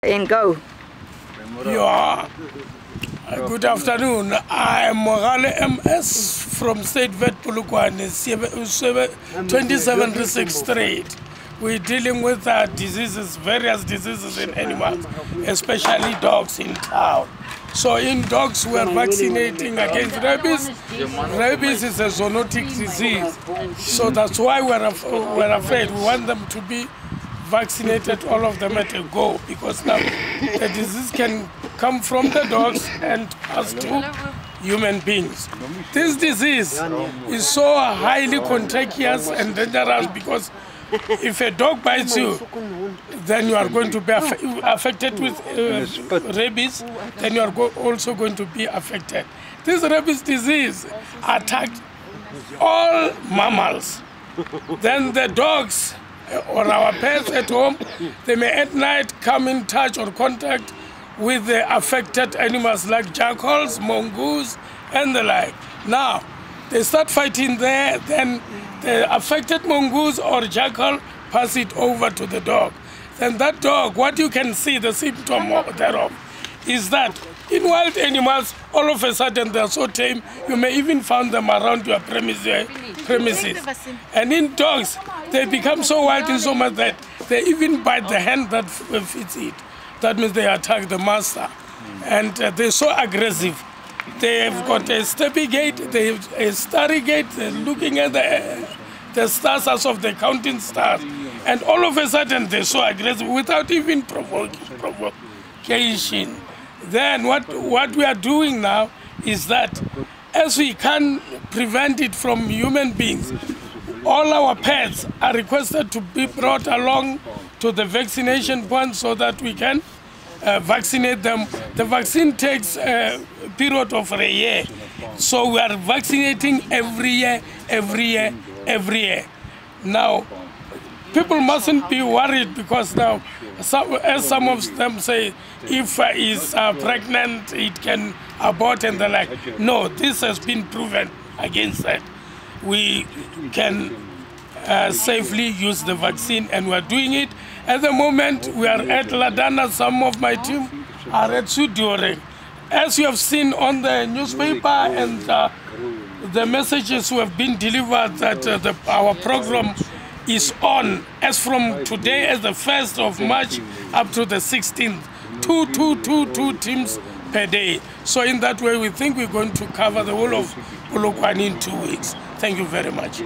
And go. Yeah. Good afternoon. I am Mogale MS from State Vet Polokwane, 2736 Street. We're dealing with diseases, various diseases in animals, especially dogs in town. So in dogs, we are vaccinating against rabies. Rabies is a zoonotic disease. So that's why we're afraid. We want them to be vaccinated, all of them at a go, because now the disease can come from the dogs and pass to human beings. This disease is so highly contagious and dangerous because if a dog bites you, then you are going to be affected with rabies, then you are also going to be affected. This rabies disease attacked all mammals. Then the dogs or our pets at home, they may at night come in touch or contact with the affected animals like jackals, mongoose, and the like. Now, they start fighting there, then the affected mongoose or jackal pass it over to the dog. Then that dog, what you can see, the symptom thereof, is that in wild animals, all of a sudden they are so tame, you may even find them around your premises. And in dogs, they become so wild in so much that they even bite the hand that feeds it. That means they attack the master. And they're so aggressive. They've got a steppy gait, they have a starry gait, they're looking at the stars as of the counting stars. And all of a sudden they're so aggressive without even provocation. Then what we are doing now is that as we can prevent it from human beings, all our pets are requested to be brought along to the vaccination point so that we can vaccinate them. The vaccine takes a period of a year. So we are vaccinating every year. Now, people mustn't be worried because now, as some of them say, if is pregnant, it can abort and the like. No, this has been proven against that. We can safely use the vaccine, and we're doing it. At the moment, we are at Ladana. Some of my team are at Sudiore. As you have seen on the newspaper and the messages who have been delivered that our program is on as from today, as the 1st of March up to the 16th, two teams per day. So in that way, we think we're going to cover the whole of Polokwane in 2 weeks. Thank you very much.